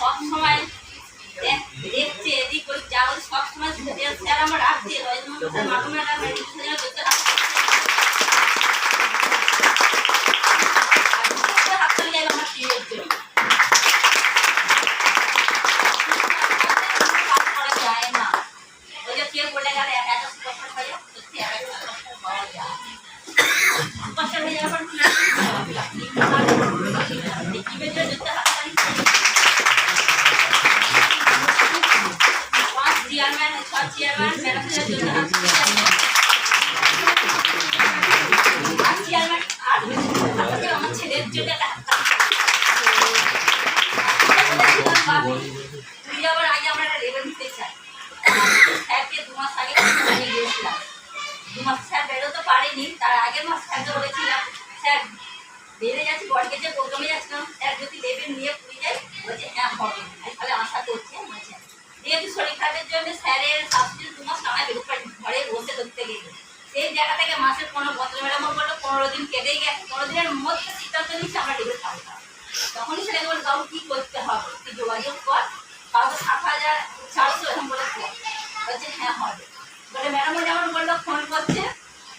সব সময় দেখছে এদিক ওই যাও সব সময় স্যার আমার রাখছে যায় না ওই যে কেউ বলে গেলে আমার ছেলের জন্য আবার আগে আমরা একটা লেভেল দিতে চাই স্যারকে 2 মাস আগে গিয়েছিলাম 2 মাস স্যার বেরোতে পারেনি তার আগের মাস স্যারকে বলেছিলাম স্যার বেড়ে যাচ্ছি বড়গেজে প্রথমে যাচ্ছিলাম স্যার যদি লেভেল নিয়ে পুড়ে যায় বলছে হ্যাঁ হবে তাহলে আশা করছে বলছে যেহেতু শরীর খারাপের জন্য স্যারের শাস্তি 2 মাস সময় বেরোতে পারেনি ঘরে বসে ধরতে গেলে সেই জায়গা থেকে মাসের 15 ম্যাডামও বললো 15 দিন কেটেই গেছে 15 দিনের মধ্যে সিদ্ধান্ত নিচ্ছে আমরা লেভেল পাবো তখনই ছেলে বলে বাবু কী করতে হবে তুই যোগাযোগ কর কাউকে 7,400 এরকম বলে বলছে হ্যাঁ হবে বলে ম্যাডামও যেমন বললো ফোন করছে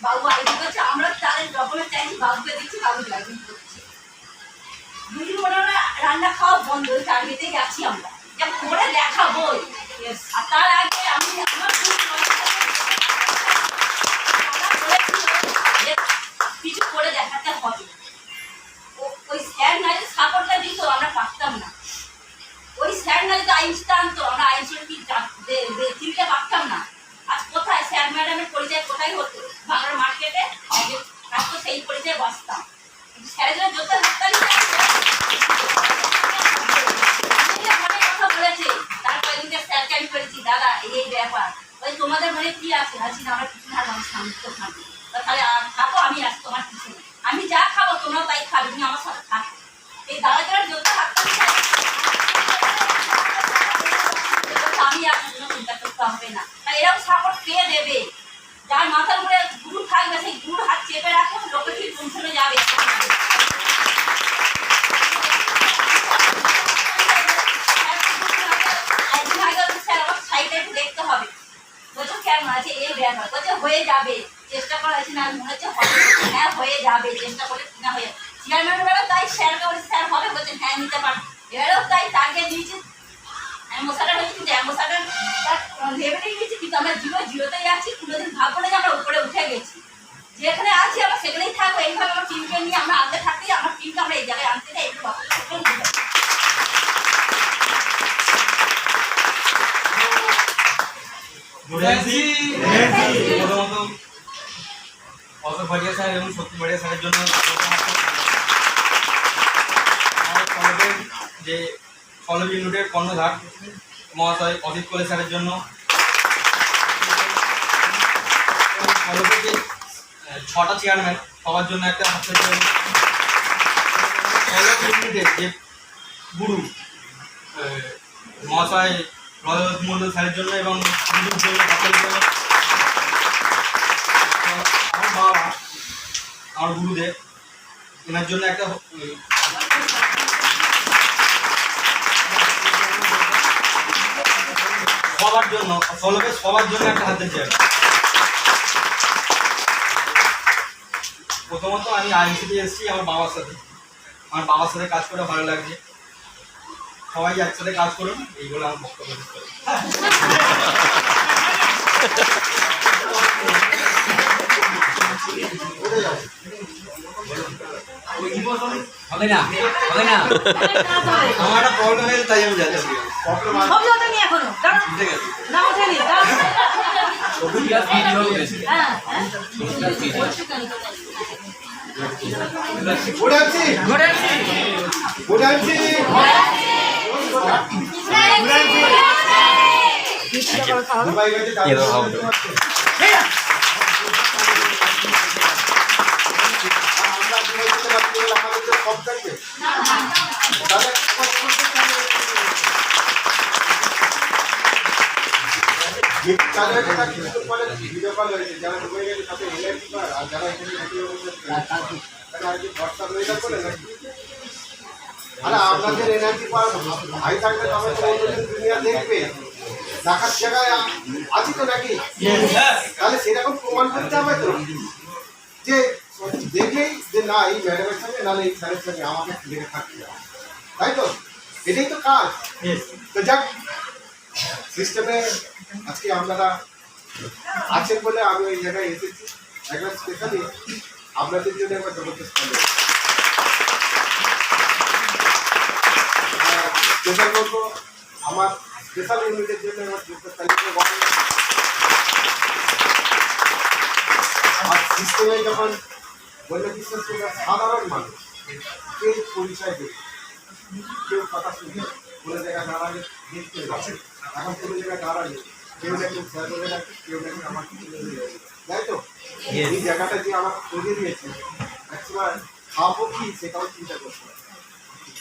বাবু আইডি করছে আমরা তাদের ডকুমেন্ট চাইছি বাবুকে দিচ্ছি বাবু জয়েন করছি 2 দিন মনে হয় রান্না খাওয়া বন্ধ টার্গেটেই আছি আমরা যা করে দেখাবো আর তার আগে আমি আমার কিছু করে দেখাতে হবে ওই স্যার না যে সাপোর্টটা দিত আমরা পারতাম না ওই স্যার না যদি আইনটা আনতো আমরা আইনশন কি চিনতে পারতাম না আজ কোথায় স্যার ম্যাডামের পরিচয় কোথায় হতো বাংলার মার্কেটে আজ তো সেই পরিচয় বসতাম স্যারের যত হাততালি অনেক কথা বলেছে তার কয়েকদিন স্যারকে আমি করেছি দাদা এই ব্যাপার ওই তোমাদের মনে কি আছে আছি না আমরা কিছু না আমার সামনে তো থাকি তাহলে থাকো আমি আসি তোমার কিছু আমি যা খাবো তোমরাও তাই খাবে তুমি আমার সাথে থাকো এই দাদা যারা যত হাততালি আমি আপনার জন্য চিন্তা করতে হবে না তাই এরকম সাপোর্ট পেয়ে দেবে যার মাথার উপরে গুরু থাকবে সেই গুরুর হাত চেপে রাখো লোকে ঠিক পৌঁছানো যাবে একদিন আগে স্যার আমার সাইডে একটু দেখতে হবে বলছো কেমন আছে এই ব্যাপার বলছে হয়ে যাবে চেষ্টা করা আছে না মনে হচ্ছে হবে হ্যাঁ হয়ে যাবে চেষ্টা করে না হয়ে চেয়ারম্যানের বেলা তাই স্যারকে বলে স্যার হবে বলছে হ্যাঁ নিতে পারবে এবারেও তাই টার্গেট দিয়েছে অ্যাম্বাসাডার হয়েছে কিন্তু অ্যাম্বাসাডার লেভেলেই গেছি কিন্তু আমরা জিরোতেই আছি কোনোদিন ভাববো না যে আমরা উপরে উঠে গেছি যেখানে আছি আমরা সেখানেই থাকবো এইভাবে আমার টিমকে নিয়ে আমরা আনতে থাকি আমার টিমকে আমরা এই জায়গায় আনতে চাই একটু অশোক ভাটিয়া স্যার এবং সত্যি ভাটিয়া স্যারের জন্য যে কলেজ ইউনিটের কর্ণধার মহাশয় অজিত কোলে স্যারের জন্য এবং কলেজের যে 6টা চেয়ারম্যান সবার জন্য একটা হাতের কলেজ ইউনিটের যে গুরু মহাশয় রজত মণ্ডল স্যারের জন্য এবং গুরুর জন্য হাতের জন্য আমার বাবা আমার গুরুদেব এনার জন্য একটা সবার জন্য সবার জন্য একটা হাতের চেয়ার প্রথমত আমি আইনসিটি এসেছি আমার বাবার সাথে কাজ করে ভালো লাগছে সবাই একসাথে কাজ করুন এইগুলো আমার বক্তব্য হবে না আমার একটা প্রবলেম হয়েছে তাই আমি যাচ্ছি চালু হয়েছে তার কিছুক্ষণ পরে ভিডিও কল হয়েছে, যারা ডুবে গেছে তাদের এনআইটি পার, আর যারা এখানে ভিডিও করছে তারা আর কি হোয়াটসঅ্যাপ ওয়েদার করে নাকি? আরে আপনাদের এনআইটি পার ভাই থাকলে তবে তো অন্যদিন দুনিয়া দেখবে, দেখার জায়গায় আছি তো নাকি? তাহলে সেরকম প্রমাণ করতে হবে তো, যে দেখলেই যে না এই ম্যাডামের সঙ্গে নাহলে এই স্যারের সঙ্গে আমাকে লেগে থাকতে হবে, তাই তো? এটাই তো কাজ। তো যাক, সিস্টেমে আজকে আপনারা আছেন বলে আমি ওই জায়গায় এসেছি, একবার স্পেশালি আপনাদের জন্য একবার জবরদস্ত স্পেশাল বলবো আমার স্পেশাল ইউনিটের জন্য আমার আর সিস্টেমে যখন বললে বিশ্বাস করবে সাধারণ মানুষ কেউ পরিচয় দেবে, কেউ কথা শুনবে, কোনো জায়গায় দাঁড়ালে দেখতে পাচ্ছে, এখন কোনো জায়গায় দাঁড়ালে কেউ না কেউ স্যার বলে রাখে, কেউ না কেউ আমার কিছু বলে রাখে, তাই তো? এই জায়গাটা যে আমার তৈরি দিয়েছে একসময় খাবো কি সেটাও চিন্তা করতে হবে,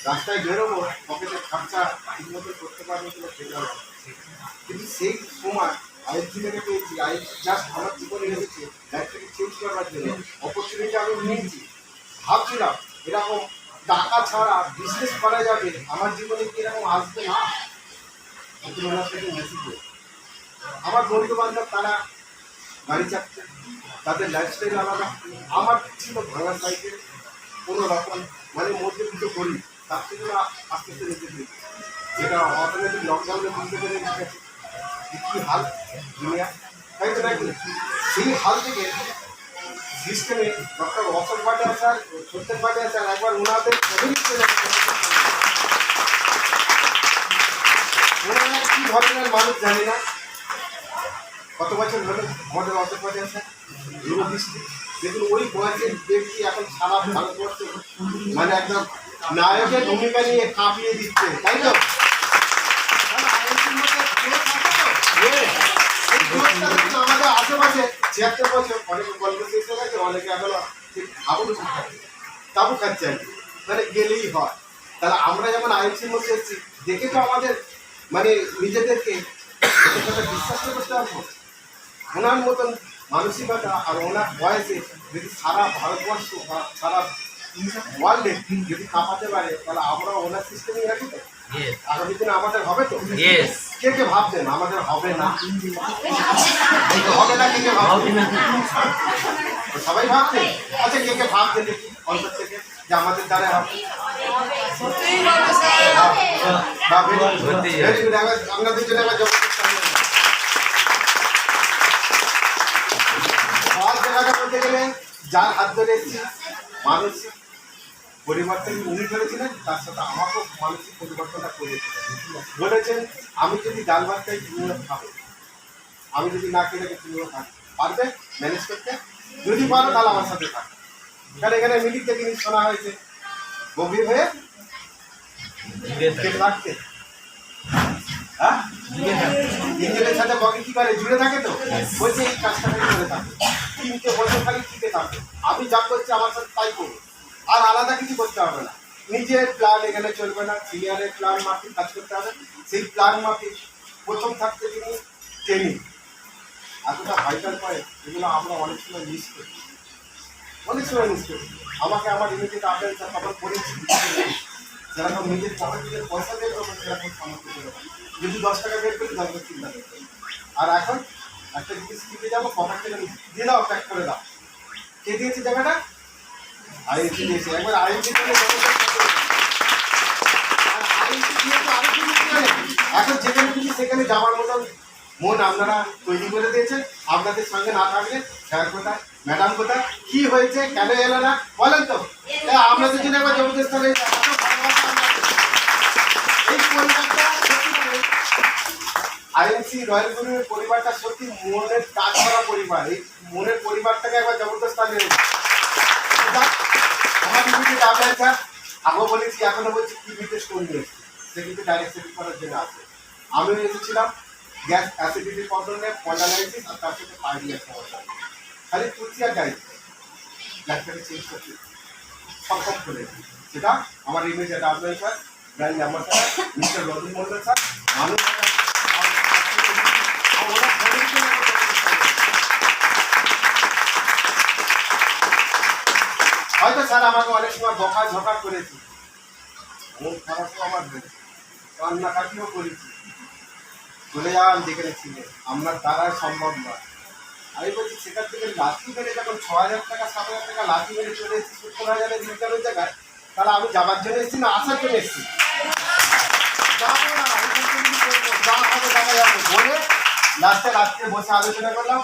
রাস্তায় বেরোবো পকেটের খরচা ঠিক মতো করতে পারবো কিনা সেটাও, কিন্তু সেই সময় আয়ের জীবনে পেয়েছি, আয়ের জাস্ট আমার জীবনে এসেছে লাইফটাকে চেঞ্জ করার জন্য অপরচুনিটি আমি নিয়েছি। ভাবছিলাম এরকম টাকা ছাড়া বিজনেস করা যাবে, আমার জীবনে কি এরকম আসবে না? থেকে মেসেজ আমার বন্ধু বান্ধব তারা গাড়ি চাপছে, তাদের লাইফস্টাইল আলাদা, আমার ছিল ভাঙা সাইকেল, কোনো রকম মানে মধ্যে দুটো করি, তার থেকে আস্তে আস্তে নিতে দিই, যেটা অটোমেটিক লকডাউনে বুঝতে পেরে গেছে কী হাল দুনিয়া, তাই তো নাকি? সেই হাল থেকে সিস্টেমে doctor Ashok Bhatia sir, Satyen Bhatia sir একবার ওনাদের ওনারা কী ধরনের মানুষ জানি না, কত বছর হলো আমাদের অশোক ভাটিয়া স্যার দূরদৃষ্টি, দেখুন ওই বয়সের ব্যক্তি এখন সারা ভারতবর্ষে মানে একদম নায়কের ভূমিকা নিয়ে কাঁপিয়ে দিচ্ছে, তাই তো? আমাদের আশেপাশে 76 বছর অনেকে গল্প শেষ হয়ে গেছে, অনেকে এখনো তাবু খাচ্ছে আর কি, মানে গেলেই হয়। তাহলে আমরা যেমন আইএমসির মধ্যে এসেছি দেখে তো আমাদের মানে নিজেদেরকে বিশ্বাস করতে পারবো, ওনার মতন মানসিকতা আর ওনার বয়সে যদি সারা ভারতবর্ষ বা সারা ওয়ার্ল্ডে যদি কাঁপাতে পারে, তাহলে আমরা ওনার সিস্টেমে রাখি তো আগামী দিনে আমাদের হবে তো? কে কে ভাবছেন আমাদের হবে না? হবে না, কে কে ভাবছেন? সবাই ভাবছেন? আচ্ছা, কে কে ভাবছেন দেখি অন্তর থেকে যে আমাদের দ্বারা হবে? আপনাদের জন্য আমার জায়গাটা বলতে গেলে যার হাত ধরে এসেছি মানসিক পরিবর্তন উনি করেছিলেন, তার সাথে আমাকেও মানসিক পরিবর্তনটা করেছিলেন। বলেছেন আমি যদি ডাল ভাত খাই তুমিও খাবে, আমি যদি না খেলে তুমিও খাবে, পারবে ম্যানেজ করতে? যদি পারো তাহলে আমার সাথে থাকবে। কারণ এখানে মিলিক থেকে জিনিস শোনা হয়েছে গভীর হয়ে রাখতে, হ্যাঁ নিজেদের সাথে বগে কি করে জুড়ে থাকে, তো বলছে এই কাজটা করে থাকে 3 বছর খালি টিকে থাকে, আমি যা করছি আমার সাথে তাই করবো, আর আলাদা কিছু করতে হবে না, নিজের প্ল্যান এখানে চলবে না, সিনিয়রের প্ল্যান মাফিক কাজ করতে হবে, সেই প্ল্যান মাফিক প্রথম থাকতে তিনি ট্রেনিং এতটা ভাইটাল পয়েন্ট, এগুলো আমরা অনেক সময় মিস করি, আমাকে আমার ইউনিটের আপনার খবর করেছি, সেরকম নিজের পকেট থেকে পয়সা বের করবো সেরকম সামর্থ্য করে, যদি 10 টাকা বের করি 10 বার চিন্তা করতে, আর এখন একটা জিনিস কিনতে যাবো পকেট থেকে দিয়ে দাও, প্যাক করে দাও, কে দিয়েছে জায়গাটা? আইএনসি দিয়েছে। একবার আইএনসি থেকে এখন যেখানে খুশি সেখানে যাওয়ার মতন মন আপনারা তৈরি করে দিয়েছেন। আপনাদের সঙ্গে না থাকলে স্যার কোথায়, ম্যাডাম কোথায়, কি হয়েছে, কেন এলো না বলেন তো? আপনাদের জন্য একবার জবরদস্ত হয়েছে এই পরিবারটা, আইএনসি রয়্যাল গ্রুপের পরিবারটা সত্যি মনের কাজ করা পরিবার, এই মনের পরিবারটাকে একবার জবরদস্ত হয়েছে। আমার বিপরীতে ডাবল স্যার আগেও বলেছি এখনো বলছি কি বিদ্যুৎ স্টোর নিয়ে এসেছি, সে কিন্তু ডাইরেক্ট সেটিং করার জন্য আছে। আমিও এসেছিলাম গ্যাস অ্যাসিডিটির প্রবলেমে পন্ডালাইসিস আর তার সাথে পাইডিয়ার সমস্যা, খালি তুলছি আর যাই গ্যাসটাকে চেঞ্জ করছি সক্ষম করে, সেটা আমার ইমেজের double sir, brand ambassador mister Ratan Mondal sir, মানুষ হয়তো স্যার আমাকে অনেক সময় বকা ঝকা করেছি, মন খারাপও আমার হয়েছে, কান্নাকাটিও করেছি, চলে যাওয়ার যেখানে ছিলেন আপনার দ্বারাই সম্ভব নয়। আমি বলছি সেখান থেকে লাঠি মেরে যখন 6,000 টাকা 7,000 টাকা লাঠি মেরে চলে এসেছি 70,000-এর ইনকামের জায়গায়, তাহলে আমি যাবার জন্য এসেছি না আসার জন্য এসেছি? যাবো না, এখান থেকে কি করবো? যা হবে দেখা যাবে বলে লাস্টে রাত্রে বসে আলোচনা করলাম,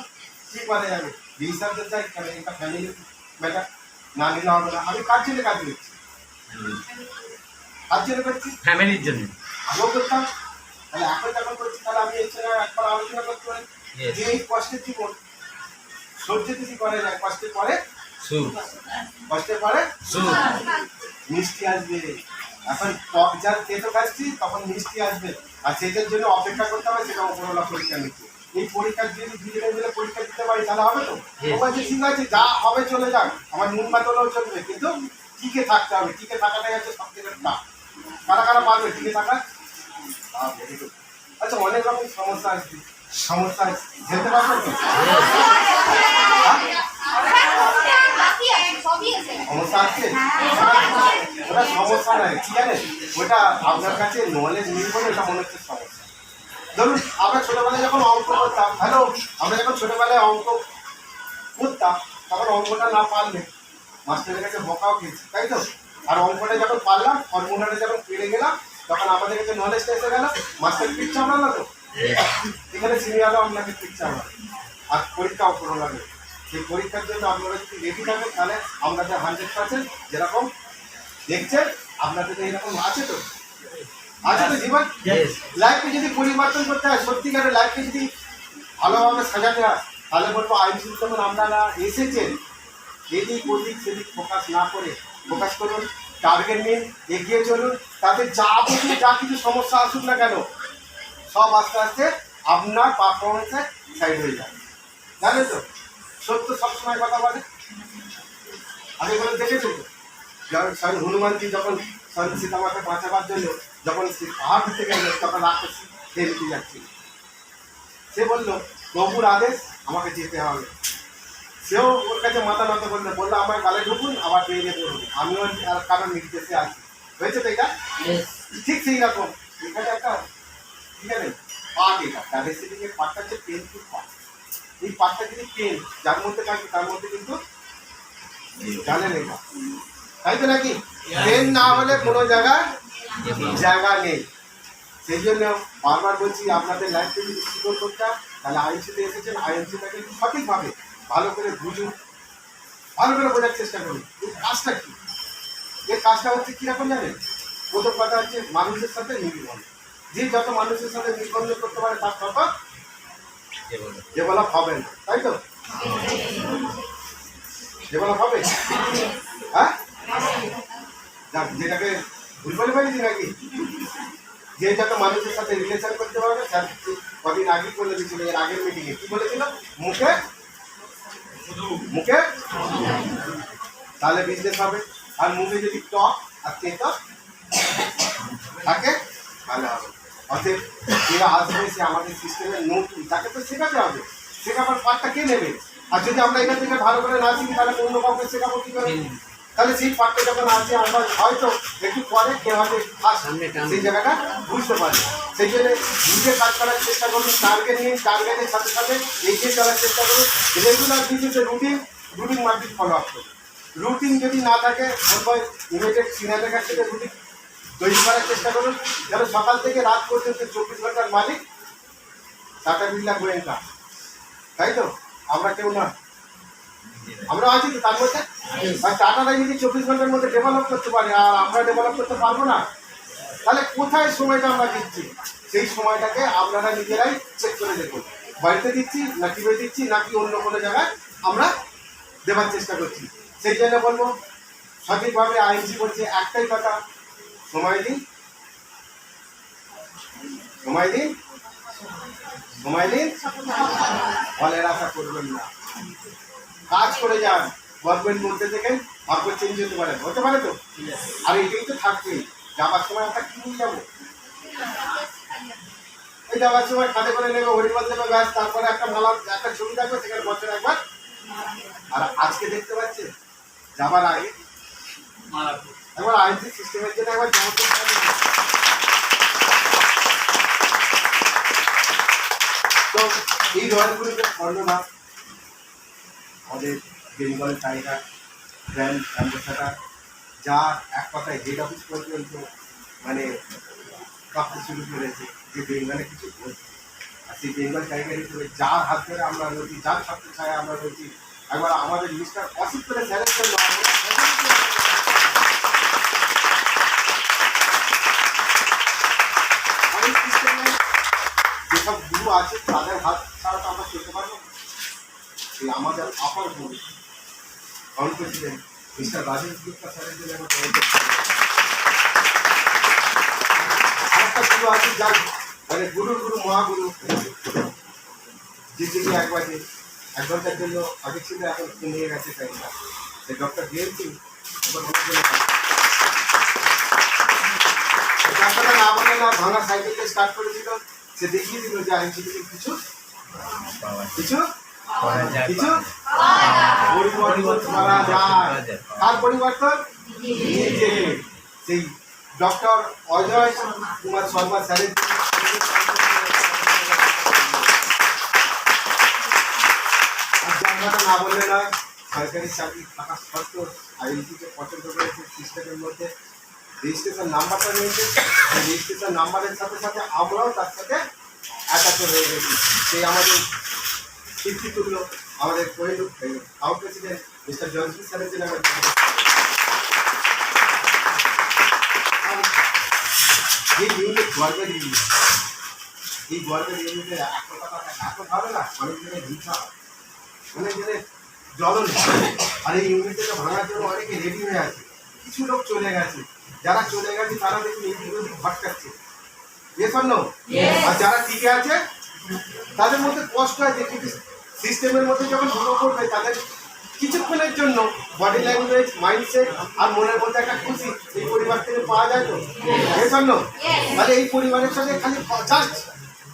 কি করা যাবে, ডিসিশন চাই, কারণ এটা ফ্যামিলি ম্যাটার, না নিলে হবে না। আমি কার জন্য কাজ করছি? কার জন্য করছি? ফ্যামিলির জন্য। আগেও করতাম, তাহলে এখন যখন করছি তাহলে আমি এর সঙ্গে একবার আলোচনা করতে পারি যে এই কষ্টের জীবন সহ্য কিছু করে যায়, কষ্টের পরে সুখ, কষ্টের পরে সুখ। মিষ্টি আসবে। এখন টক যার খেতে খাচ্ছি তখন মিষ্টি আসবে, আর সেটার জন্য অপেক্ষা করতে হবে, সেটা উপরওয়ালা পরীক্ষা নিচ্ছে। এই পরীক্ষা যদি দুজনে মিলে পরীক্ষা দিতে পারি তাহলে হবে তো? তোমার যে ঠিক আছে যা হবে চলে যাক, আমার নুন পাতলেও চলবে, কিন্তু টিকে থাকতে হবে। টিকে থাকাটাই হচ্ছে সব থেকে টাফ। কারা কারা পারবে টিকে থাকা? আচ্ছা, অনেক রকম সমস্যা আসবে, সমস্যা যেতে পারবে তো? সমস্যা আসছে, ওটা সমস্যা নয়, ঠিক আছে, ওটা আপনার কাছে নলেজ নেই বলে ওটা মনে হচ্ছে সমস্যা। ধরুন আমরা ছোটবেলায় যখন অঙ্ক করতাম, আমরা যখন ছোটবেলায় অঙ্ক করতাম তখন অঙ্কটা না পারলে মাস্টারের কাছে বকাও খেয়েছি, তাই তো? আর অঙ্কটা যখন পারলাম, ফর্মুলাটা যখন পেরে গেলাম, তখন আমাদের কাছে নলেজটা এসে গেল, মাস্টার পিক চাপড়ালো তো, এখানে সিনিয়রও আপনাকে পিক চাপড়ালো, আর পরীক্ষাও করে লাগে। সেই পরীক্ষার জন্য আপনারা যদি রেডি থাকেন তাহলে আপনাদের 100% যেরকম দেখছেন আপনাদের এরকম আছে তো? আছে তো জীবন? লাইফকে যদি পরিবর্তন করতে হয়, সত্যিকারের লাইফকে যদি ভালোভাবে সাজাতে হয়, তাহলে বলবো আইন যখন আপনারা এসেছেন, এদিক ওদিক সেদিক ফোকাস না করে ফোকাস করুন, টার্গেট নিন, এগিয়ে চলুন। তাদের যা কিছু সমস্যা আসুক না কেন, সব আস্তে আস্তে আপনার পারফরমেন্সে সাইড হয়ে যায়। জানেন তো, সত্য সবসময় কথা বলে। আমি এগুলো দেখেছি তো, স্বয়ং হনুমানজি যখন স্বয়ং সীতামাকে বাঁচাবার জন্য যখন সে পাহাড় দিতে গেল, তখন রাক্ষস খেয়ে নিতে যাচ্ছিল। সে বলল প্রভুর আদেশ, আমাকে যেতে হবে। সেও ওর কাছে মাথা নত করলো, বললো আমার গালে ঢুকুন, আবার বেরিয়ে পড়ুন, আমিও আর কারোর নির্দেশে আছি। হয়েছে তো এটা? ঠিক সেই রকম এখানে একটা, ঠিক আছে, পার্ট, এটা ডাইভার্সিটির পার্টটা হচ্ছে পেনফুল পার্ট। এই পার্টটা যদি পেন যার মধ্যে থাকে তার মধ্যে কিন্তু জানেন এটা, তাই তো নাকি? পেন না হলে কোনো জায়গা নেই। সেই জন্য বারবার বলছি আপনাদের লাইফকে যদি সুন্দর করতে হয়, তাহলে আইএনসিতে এসেছেন, আইএনসিটাকে সঠিকভাবে ভালো করে বুঝুন, ভালো করে বোঝার চেষ্টা করুন এই কাজটা কি। এর কাজটা হচ্ছে কীরকম জানেন? প্রথম কথা হচ্ছে মানুষের সাথে নির্বন্ধ। যে যত মানুষের সাথে নির্বন্ধ করতে পারে তার তত ডেভেলপ হবে না, তাই তো? ডেভেলপ হবে, হ্যাঁ? যেটাকে ভুল বলে পারিছি নাকি? যে যত মানুষের সাথে রিলেশন করতে পারবে, স্যার কদিন আগে বলে দিয়েছিল এর আগের মিটিংয়ে, কি বলেছিল? মুখে তাহলে বিজনেস হবে। আর মুখে যদি টক আর তেতো থাকে তাহলে হবে। অতএব যে আসবে সে আমাদের সিস্টেমের নতুন, তাকে তো শেখাতে হবে। শেখাবার পাঠটা কে নেবে? আর যদি আমরা এখান থেকে ভালো করে না শিখি তাহলে অন্য কাউকে শেখাবো কী করে? তাহলে সেই পাঠটা যখন আসে আমরা হয়তো একটু পরে কেউ হয়তো সেই জায়গাটা বুঝতে পারি। সেই জন্য নিজে কাজ করার চেষ্টা করুন, টার্গেট নিয়ে টার্গেটের সাথে সাথে এগিয়ে চলার চেষ্টা করুন। রেগুলার বেসিসে রুটিন মাফিক ফলো আপ করুন। রুটিন যদি না থাকে বলবো ইমিডিয়েট সিনিয়রের কাছ থেকে রুটিন তৈরি করার চেষ্টা করুন, যেন সকাল থেকে রাত পর্যন্ত 24 ঘন্টার মালিক টাটা বিড়লা গোয়েঙ্কা, তাই তো? আমরা কেউ না, আমরা আছি তো তার মধ্যে। আর টাটাটা যদি 24 ঘন্টার মধ্যে ডেভেলপ করতে পারে আর আমরা ডেভেলপ করতে পারবো না, তাহলে কোথায় সময়টা আমরা দিচ্ছি? সেই সময়টাকে আপনারা নিজেরাই চেক করে দেখুন, বাড়িতে দিচ্ছি না টিভি দিচ্ছি নাকি অন্য কোনো জায়গায় আমরা দেওয়ার চেষ্টা করছি। সেই জন্য বলবো সঠিকভাবে আইনজি বলছে একটাই কথা, সময় দিন, সময় দিন, সময় দিন, ফলের আশা করবেন না, কাজ করে যান। গভর্নমেন্ট বলতে দেখেন ভাগ্য চেঞ্জ হতে পারে তো? আর এটাই তো থাকবে। যাবার সময় আমরা কি নিয়ে যাবো? এই যাবার সময় খাতে করে নেবে, হরিবল দেবে, ব্যাস, তারপরে একটা মালা একটা ছবি থাকবে, সেখানে বছর একবার। আর আজকে দেখতে পাচ্ছে যাবার আগে মালাপুর। একবার আইনসি সিস্টেমের জন্য একবার চমৎকার তো এই রয়্যালগুলিতে কর্ণধার আমাদের বেঙ্গল টাইগার ব্র্যান্ড অ্যাম্বাসাডার, যা এক কথায় হেড অফিস পর্যন্ত মানে কাঁপতে শুরু করেছে যে বেঙ্গলে কিছু বলছে। আর সেই বেঙ্গল টাইগার হিসেবে যার হাত ধরে আমরা রয়েছি, যার ছাত্র ছায় আমরা রয়েছি, একবার আমাদের মিস্টার অসিত করে স্যারের জন্য যেসব গুরু আছে তাদের হাত ছাড়া তো আমরা চলতে পারবো। সেই আমাদের আপার গুরু count president mister Rajesh Gupta স্যারের জন্য আরেকটা গুরু আছে যার মানে গুরুর গুরু মহাগুরু, যে যিনি এক ঘন্টার জন্য আগে ছিল, এখন নিয়ে গেছে টাইমটা, সেই ডক্টর ডিএম সিং। ডাক্তারটা না বলে না ভাঙা সাইকেলটা স্টার্ট করেছিল, সে দেখিয়ে দিল যে আইনজীবী কিছু কিছু কিছু পরিবর্তন করা যায়। কার পরিবর্তন? নিজে। সেই ডক্টর অজয় কুমার শর্মা স্যারের জায়গাটা না বললে নয়। সরকারি চাকরি থাকা সত্ত্বেও আইনটিকে পছন্দ করেছে সিস্টেমের মধ্যে রেজিস্ট্রেশন নাম্বারটা নিয়েছে। রেজিস্ট্রেশন নাম্বারের সাথে সাথে আমরাও তার সাথে অ্যাটাচ হয়ে গেছি। সেই আমাদের কীর্তি তুল্য আমাদের কাউন্ট প্রেসিডেন্ট মিস্টার জয়শ্রী স্যারের জন্য এই ইউনিট গর্বের ইউনিট, এই গর্বের ইউনিটের এত ভালো না, অনেক জনের হিংসা, অনেক জনের জ্বলন। আর এই ইউনিটটাকে ভাঙার জন্য অনেকে রেডি হয়ে আছে। কিছু লোক চলে গেছে, যারা চলে গেছে তারা দেখুন এদিক ওদিক ভটকাচ্ছে, আর যারা টিকে আছে তাদের মধ্যে কষ্ট আছে, কিন্তু সিস্টেমের মধ্যে যখন ঢুকে পড়বে তাদের কিছুক্ষণের জন্য বডি ল্যাঙ্গুয়েজ, মাইন্ডসেট আর মনের মধ্যে একটা খুশি এই পরিবার থেকে পাওয়া যায়। তো এজন্য তাহলে এই পরিবারের সাথে খালি জাস্ট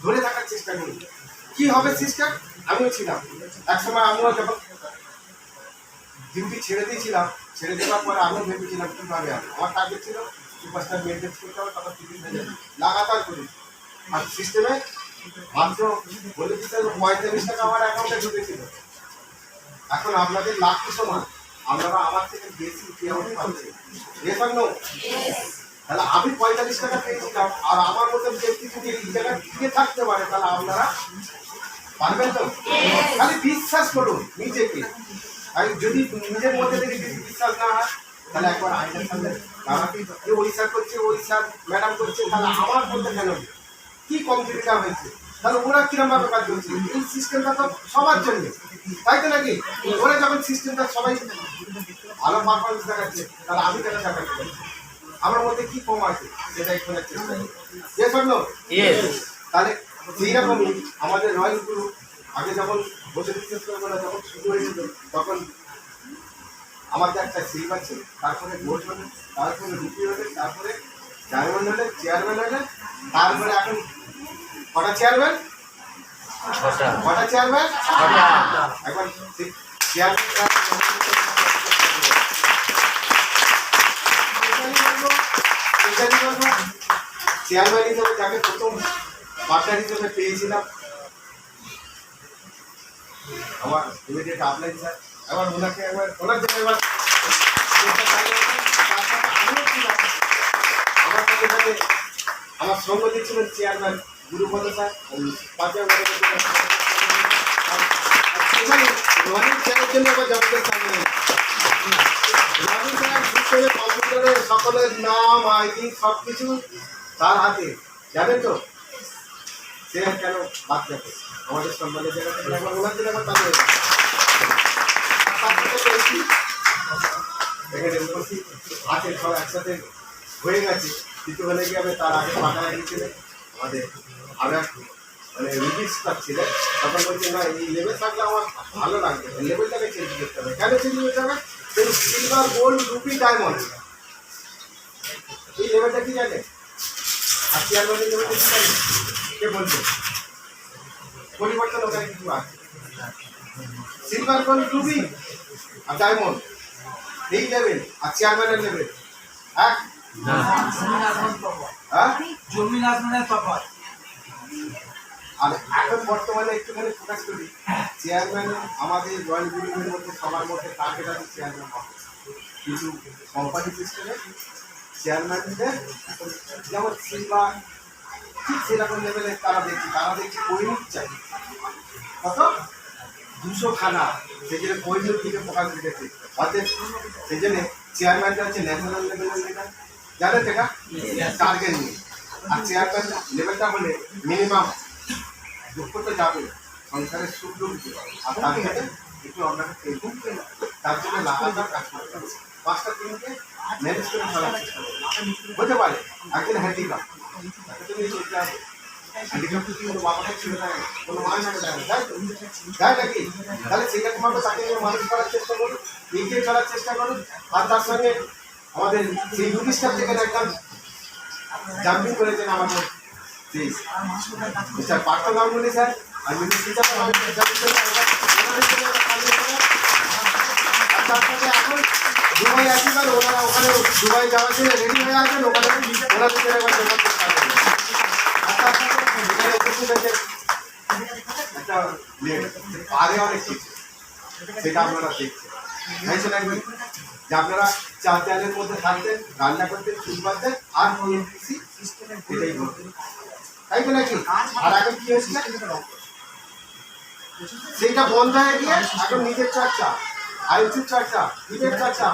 ধরে থাকার চেষ্টা করি। কি হবে সিস্টেম? আমিও ছিলাম একসময়, আমিও যখন ডিউটি ছেড়ে দিয়েছিলাম, ছেড়ে দেওয়ার পরে আমিও ভেবেছিলাম কীভাবে আমার টার্গেট ছিল সুপারস্টার মেনটেন করতে হবে, তারপর টিফিন ভেজে লাগাতার করি। আর সিস্টেমে মাত্র বলে দিতে 45 টাকা আমার অ্যাকাউন্টে ঢুকেছিল। এখন আপনাদের লাখ সমান, আপনারা আমার থেকে বেশি পেমেন্ট পাচ্ছেন। তাহলে আমি 45 টাকা পেয়েছিলাম, আর আমার মতো ব্যক্তি যদি এই জায়গায় টিকে থাকতে পারে তাহলে আপনারা পারবেন তো? খালি বিশ্বাস করুন নিজেকে। আর যদি নিজের মধ্যে থেকে যদি বিশ্বাস না হয় তাহলে একবার আইনের সামনে দাঁড়াতে, যে ওই স্যার করছে, ওই স্যার ম্যাডাম করছে, তাহলে আমার মধ্যে কেন কি কম্পিটিশন হয়েছে? তাহলে ওরা কিরমভাবে কাজ করছে? এই সিস্টেমটা তো সবার জন্য, তাই তো নাকি? ওরা যখন সিস্টেমটা সবাই ভালো পারফরমেন্স দেখাচ্ছে, তাহলে আমি কেন দেখাতে পারি? আমার মধ্যে কি কম আছে সেটাই খোঁজার চেষ্টা করি। তাহলে সেই রকমই আমাদের রয়্যাল গুরু আগে যখন বসে বিশ্বাস করবো না, যখন শুরু হয়েছিল তখন আমাদের একটা সিলভার ছিল, তারপরে গোল্ড হলেন, তারপরে রুপি হলেন, তারপরে ডায়মন্ড হলেন, চেয়ারম্যান হলেন, তারপরে এখন কটা চেয়ারম্যান? কটা চেয়ারম্যান? এখন চেয়ারম্যান হিসেবে যাকে প্রথম পার্টনার হিসেবে পেয়েছিলাম আমার ইমিডিয়েট আপলাইন স্যার। এবার ওনাকে একবার ওনার জন্য এবার আমার সাথে সাথে আমার সঙ্গ দিচ্ছিলেন চেয়ারম্যান গুরুপদ স্যার, পাঁচের রনির স্যারের জন্য এবার জবদের সামনে রনি স্যার সিস্টেমে কম্পিউটারে সকলের নাম, আইডি সব কিছু তার হাতে, জানেন তো? সে কেন বাদ যাবে আমাদের সম্মানের জায়গা থেকে? একবার ওনার জন্য একবার তাহলে এখানে উপস্থিত আছেন সব একসাথে হয়ে গেছে। কিছু হলে গিয়ে আমি তার আগে পাঠা গিয়েছিলেন আমাদের আরো এক মানে রুবিস ছিলেন, তখন বলছি না এই লেভেল থাকলে আমার ভালো লাগবে, লেভেলটাকে চেঞ্জ করতে হবে। কেন চেঞ্জ করতে হবে? সিলভার, গোল্ড, রুপি, ডায়মন্ড, এই লেভেলটা কি জানে? আর চেয়ারম্যানের লেভেলটা কি জানে? কে বলছে? পরিবর্তন ওখানে কিছু আছে। সিলভার, গোল্ড, রুবি আর ডায়মন্ড, এই লেভেল আর চেয়ারম্যানের লেভেল এক। হ্যাঁ? জমিন আসমানের তফাৎ। আর এখন বর্তমানে একটুখানি ফোকাস করি, চেয়ারম্যান আমাদের রয়্যাল গ্রুপের মধ্যে সবার মধ্যে টার্গেট আছে চেয়ারম্যান হবে, কিন্তু কোম্পানি সিস্টেমে চেয়ারম্যানদের যেমন সিলভা ঠিক সেরকম লেভেলে তারা দেখছি কৈনিক চাই কত 200 খানা, সেই জন্য কৈনিক দিকে ফোকাস রেখেছে। অর্থাৎ সেই জন্য চেয়ারম্যানটা হচ্ছে ন্যাশনাল লেভেলের লিডার, জানেন এটা টার্গেট নিয়ে। আর চেয়ারম্যান লেভেলটা হলে মিনিমাম দুঃখ তো যাবে, সংসারের সুখ ঢুকবে, আর তার সাথে একটু আপনাকে পেয়ে তার জন্য লাগাতার কাজ করতে হবে। 5টা টিমকে ম্যানেজ করে চলার চেষ্টা করবে। হতে পারে একদিন হ্যান্ডিক্যাপ, তাকে তুমি চলতে হবে। হ্যান্ডিক্যাপ কি কোনো বাবাকে ছিল না, কোনো মা না দেয়, তাই তো? তাই নাকি? তাহলে সেটা তোমাকে তাকে নিয়ে মানুষ করার চেষ্টা করুন, এগিয়ে চলার চেষ্টা করুন। আর তার সঙ্গে আমাদের সেই ইউনিস্টার থেকে একদম জাম্পিং করেছেন আমাদের সেই মিস্টার পার্থ গাঙ্গুলি স্যার আর মিনিস্টার এখন দুবাই আসবেন, ওনারা ওখানে দুবাই যাওয়ার জন্য রেডি হয়ে আসবেন, ওখানে ওনার ভিতরে একবার যোগাযোগ করতে পারবেন। আর তার সাথে এখানে উপস্থিত হয়েছে একটা আরে অনেক কিছু, সেটা আপনারা দেখছেন দেখছেন একবার যে আপনারা 4 দেয়ালের মধ্যে থাকতেন, রান্না করতেন, চুল বাঁধতেন আর এনপিসি এটাই বলতেন, তাই তো নাকি? আর এখন কি হয়েছে সেটা বন্ধ হয়ে গিয়ে এখন নিজের চর্চা, আয়ুষের চর্চা, নিজের চর্চা।